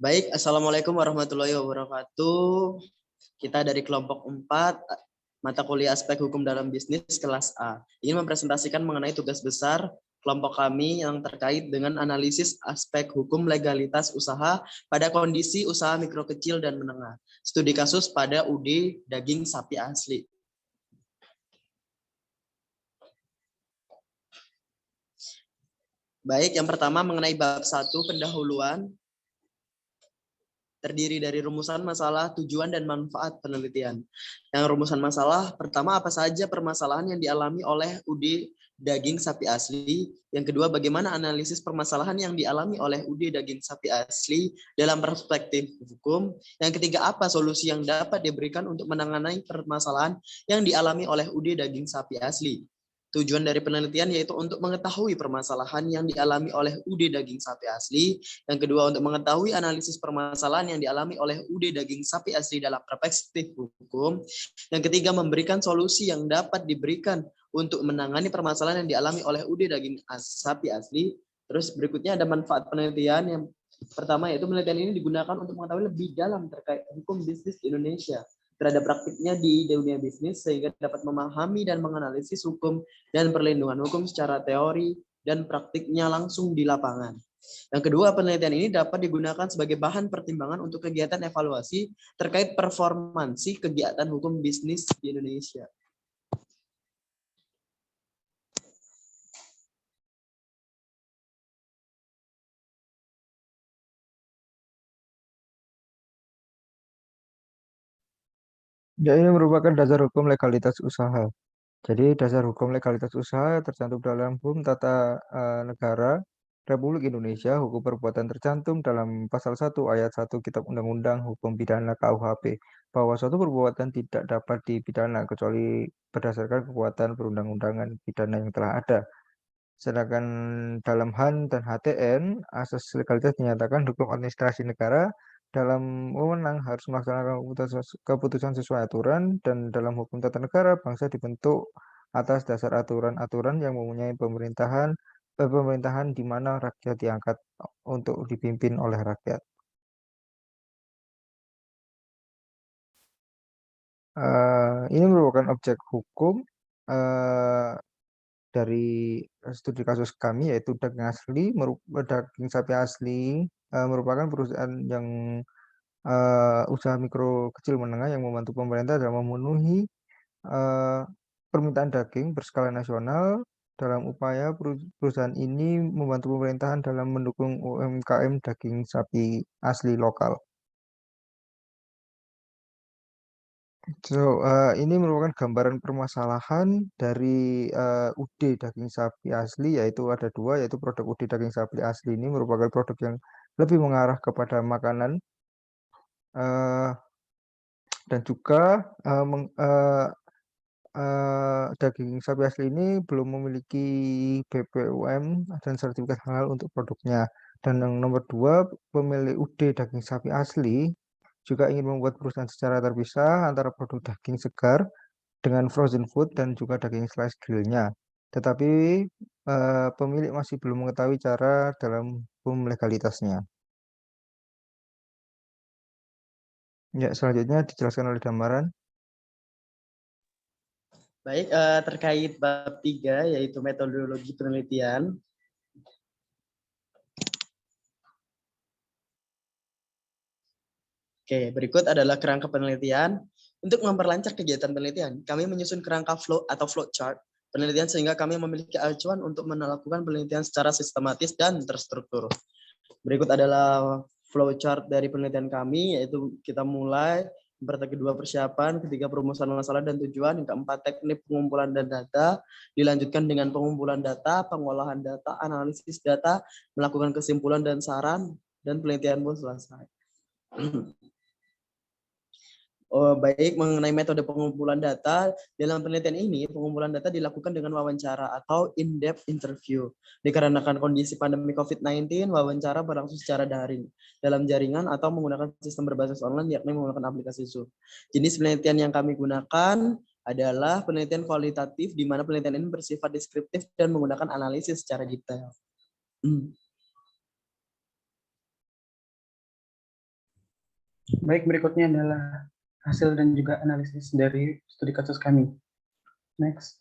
Baik, Assalamualaikum warahmatullahi wabarakatuh. Kita dari kelompok 4, mata kuliah aspek hukum dalam bisnis kelas A. Ingin mempresentasikan mengenai tugas besar kelompok kami yang terkait dengan analisis aspek hukum legalitas usaha pada kondisi usaha mikro kecil dan menengah. Studi kasus pada UD daging sapi asli. Baik, yang pertama mengenai bab 1 pendahuluan. Terdiri dari rumusan masalah, tujuan, dan manfaat penelitian. Yang rumusan masalah, pertama apa saja permasalahan yang dialami oleh UD daging sapi asli. Yang kedua, bagaimana analisis permasalahan yang dialami oleh UD daging sapi asli dalam perspektif hukum. Yang ketiga, apa solusi yang dapat diberikan untuk menangani permasalahan yang dialami oleh UD daging sapi asli. Tujuan dari penelitian yaitu untuk mengetahui permasalahan yang dialami oleh UD daging sapi asli. Yang kedua, untuk mengetahui analisis permasalahan yang dialami oleh UD daging sapi asli dalam perspektif hukum. Yang ketiga, memberikan solusi yang dapat diberikan untuk menangani permasalahan yang dialami oleh UD daging sapi asli. Terus berikutnya ada manfaat penelitian. Yang pertama yaitu penelitian ini digunakan untuk mengetahui lebih dalam terkait hukum bisnis di Indonesia terhadap praktiknya di dunia bisnis sehingga dapat memahami dan menganalisis hukum dan perlindungan hukum secara teori dan praktiknya langsung di lapangan. Yang kedua, penelitian ini dapat digunakan sebagai bahan pertimbangan untuk kegiatan evaluasi terkait performansi kegiatan hukum bisnis di Indonesia. Ya, ini merupakan dasar hukum legalitas usaha. Jadi, dasar hukum legalitas usaha tercantum dalam Hukum Tata Negara Republik Indonesia. Hukum perbuatan tercantum dalam pasal 1 ayat 1 Kitab Undang-Undang Hukum Pidana KUHP bahwa suatu perbuatan tidak dapat dipidana kecuali berdasarkan kekuatan perundang-undangan pidana yang telah ada. Sedangkan dalam HAN dan HTN, asas legalitas dinyatakan hukum administrasi negara dalam wewenang harus melaksanakan keputusan sesuai aturan, dan dalam hukum tata negara bangsa dibentuk atas dasar aturan-aturan yang mempunyai pemerintahan di mana rakyat diangkat untuk dipimpin oleh rakyat. Ini merupakan objek hukum dari studi kasus kami, yaitu daging sapi asli merupakan perusahaan yang usaha mikro kecil menengah yang membantu pemerintah dalam memenuhi permintaan daging berskala nasional. Dalam upaya perusahaan ini membantu pemerintahan dalam mendukung UMKM daging sapi asli lokal. Ini merupakan gambaran permasalahan dari UD daging sapi asli, yaitu ada dua, yaitu produk UD daging sapi asli ini merupakan produk yang lebih mengarah kepada makanan, uh, dan juga daging sapi asli ini belum memiliki BPOM dan sertifikat halal untuk produknya. Dan yang nomor dua, pemilik UD daging sapi asli juga ingin membuat perusahaan secara terpisah antara produk daging segar dengan frozen food dan juga daging slice grillnya. Tetapi pemilik masih belum mengetahui cara dalam hukum legalitasnya. Ya, selanjutnya dijelaskan oleh gambaran. Baik, terkait bab 3 yaitu metodologi penelitian. Oke, berikut adalah kerangka penelitian. Untuk memperlancar kegiatan penelitian, kami menyusun kerangka flow atau flow chart penelitian sehingga kami memiliki acuan untuk melakukan penelitian secara sistematis dan terstruktur. Berikut adalah flow chart dari penelitian kami, yaitu kita mulai kedua persiapan, ketiga perumusan masalah dan tujuan, yang keempat teknik pengumpulan dan data, dilanjutkan dengan pengumpulan data, pengolahan data, analisis data, melakukan kesimpulan dan saran, dan penelitian pun selesai. Baik, mengenai metode pengumpulan data, dalam penelitian ini pengumpulan data dilakukan dengan wawancara atau in-depth interview. Dikarenakan kondisi pandemi COVID-19, wawancara berlangsung secara daring, dalam jaringan atau menggunakan sistem berbasis online, yakni menggunakan aplikasi Zoom. Jenis penelitian yang kami gunakan adalah penelitian kualitatif, di mana penelitian ini bersifat deskriptif dan menggunakan analisis secara detail. Baik, berikutnya adalah hasil dan juga analisis dari studi kasus kami. Next.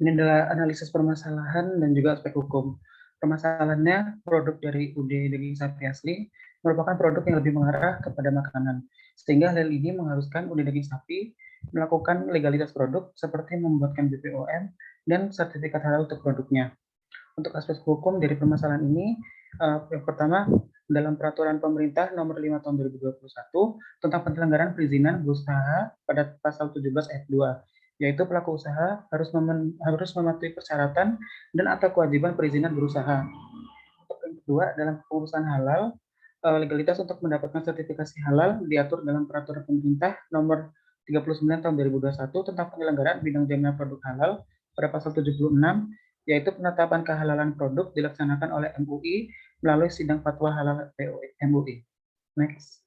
Ini adalah analisis permasalahan dan juga aspek hukum. Permasalahannya, produk dari UD daging sapi asli merupakan produk yang lebih mengarah kepada makanan. Sehingga hal ini mengharuskan UD daging sapi melakukan legalitas produk seperti membuatkan BPOM dan sertifikat halal untuk produknya. Untuk aspek hukum dari permasalahan ini, yang pertama, dalam peraturan pemerintah nomor 5 tahun 2021 tentang penyelenggaraan perizinan berusaha pada pasal 17 ayat 2, yaitu pelaku usaha harus mematuhi persyaratan dan atau kewajiban perizinan berusaha. Untuk yang kedua, dalam pengurusan halal, legalitas untuk mendapatkan sertifikasi halal diatur dalam peraturan pemerintah nomor 39 tahun 2021 tentang penyelenggaraan bidang jaminan produk halal pada pasal 76, yaitu penetapan kehalalan produk dilaksanakan oleh MUI melalui sidang fatwa halal MUI. Next.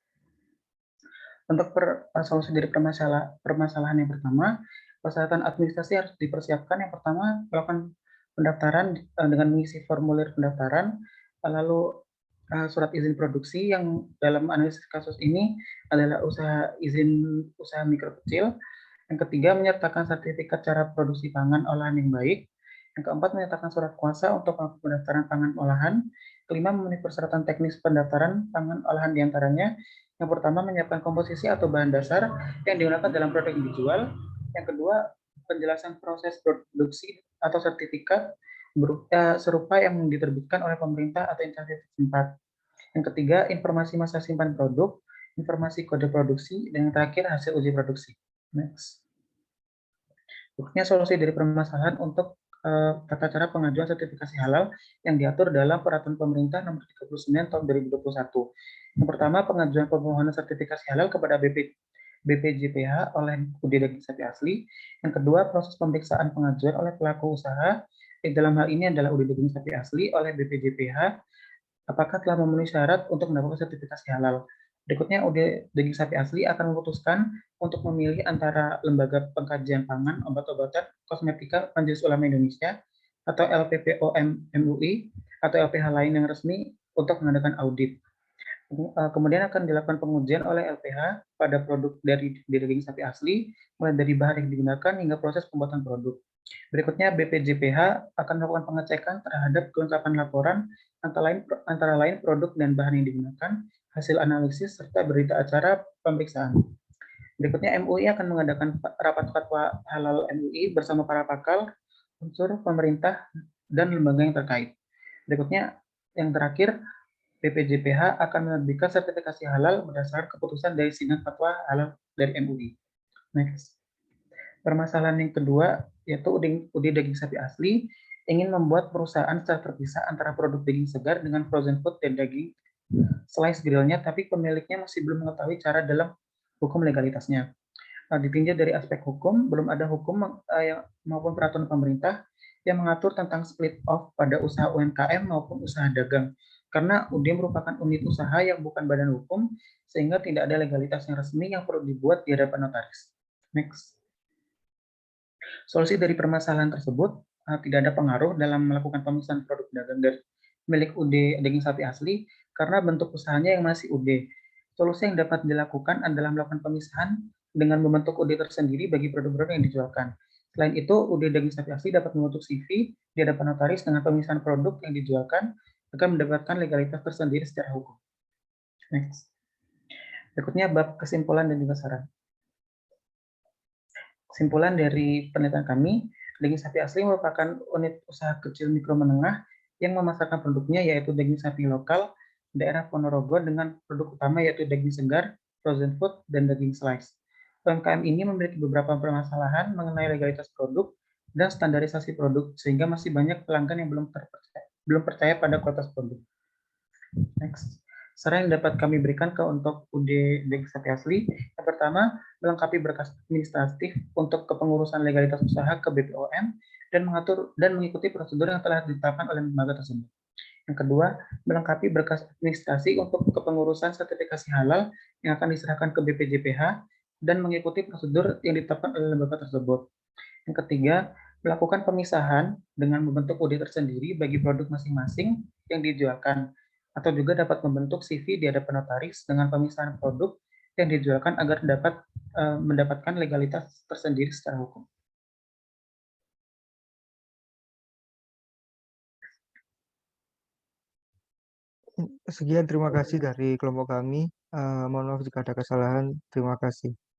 Untuk solusi dari permasalahan yang pertama, persyaratan administrasi harus dipersiapkan. Yang pertama, melakukan pendaftaran dengan mengisi formulir pendaftaran, lalu surat izin produksi yang dalam analisis kasus ini adalah izin usaha mikro kecil. Yang ketiga, menyertakan sertifikat cara produksi pangan olahan yang baik. Yang keempat, menyertakan surat kuasa untuk pendaftaran pangan olahan. Kelima, memenuhi persyaratan teknis pendaftaran pangan olahan diantaranya. Yang pertama, menyiapkan komposisi atau bahan dasar yang digunakan dalam produk yang dijual. Yang kedua, penjelasan proses produksi atau sertifikat serupa yang diterbitkan oleh pemerintah atau instansi setempat. Yang ketiga, informasi masa simpan produk, informasi kode produksi, dan yang terakhir hasil uji produksi. Next. Berikutnya solusi dari permasalahan untuk tata cara pengajuan sertifikasi halal yang diatur dalam peraturan pemerintah nomor 39 tahun 2021. Yang pertama, pengajuan permohonan sertifikasi halal kepada BPJPH oleh UD daging sapi asli. Yang kedua, proses pemeriksaan pengajuan oleh pelaku usaha, dalam hal ini adalah UD daging sapi asli oleh BPJPH, apakah telah memenuhi syarat untuk mendapatkan sertifikasi halal. Berikutnya, UD daging sapi asli akan memutuskan untuk memilih antara Lembaga Pengkajian Pangan, Obat-obatan, Kosmetika, Majelis Ulama Indonesia, atau LPPOM MUI, atau LPH lain yang resmi untuk mengadakan audit. Kemudian akan dilakukan pengujian oleh LPH pada produk dari daging sapi asli, mulai dari bahan yang digunakan hingga proses pembuatan produk. Berikutnya, BPJPH akan melakukan pengecekan terhadap kelengkapan laporan, antara lain produk dan bahan yang digunakan, hasil analisis, serta berita acara pemeriksaan. Berikutnya, MUI akan mengadakan rapat fatwa halal MUI bersama para pakar, unsur pemerintah, dan lembaga yang terkait. Berikutnya, yang terakhir, BPJPH akan menerbitkan sertifikasi halal berdasarkan keputusan dari sidang fatwa halal dari MUI. Next. Permasalahan yang kedua, yaitu UD daging sapi asli ingin membuat perusahaan secara terpisah antara produk daging segar dengan frozen food dan daging slice grillnya, tapi pemiliknya masih belum mengetahui cara dalam hukum legalitasnya. Ditinjau dari aspek hukum, belum ada hukum maupun peraturan pemerintah yang mengatur tentang split off pada usaha UMKM maupun usaha dagang. Karena UD merupakan unit usaha yang bukan badan hukum, sehingga tidak ada legalitas yang resmi yang perlu dibuat di hadapan notaris. Next. Solusi dari permasalahan tersebut tidak ada pengaruh dalam melakukan pemisahan produk dagang dari milik UD daging sapi asli karena bentuk usahanya yang masih UD. Solusi yang dapat dilakukan adalah melakukan pemisahan dengan membentuk UD tersendiri bagi produk-produk yang dijualkan. Selain itu, UD daging sapi asli dapat membentuk CV di hadapan notaris dengan pemisahan produk yang dijualkan agar mendapatkan legalitas tersendiri secara hukum. Next. Berikutnya bab kesimpulan dan juga saran. Kesimpulan dari penelitian kami, daging sapi asli merupakan unit usaha kecil mikro menengah yang memasarkan produknya yaitu daging sapi lokal daerah Ponorogo dengan produk utama yaitu daging segar, frozen food, dan daging slice. UMKM ini memiliki beberapa permasalahan mengenai legalitas produk dan standarisasi produk sehingga masih banyak pelanggan yang belum percaya pada kualitas produk. Next. Saran yang dapat kami berikan untuk UD daging sapi asli, yang pertama, melengkapi berkas administratif untuk kepengurusan legalitas usaha ke BPOM dan mengikuti prosedur yang telah ditetapkan oleh lembaga tersebut. Yang kedua, melengkapi berkas administrasi untuk kepengurusan sertifikasi halal yang akan diserahkan ke BPJPH dan mengikuti prosedur yang ditetapkan oleh lembaga tersebut. Yang ketiga, melakukan pemisahan dengan membentuk UD tersendiri bagi produk masing-masing yang dijualkan, atau juga dapat membentuk CV di hadapan notaris dengan pemisahan produk yang dijualkan agar dapat mendapatkan legalitas tersendiri secara hukum. Sekian, terima kasih dari kelompok kami. Mohon maaf jika ada kesalahan. Terima kasih.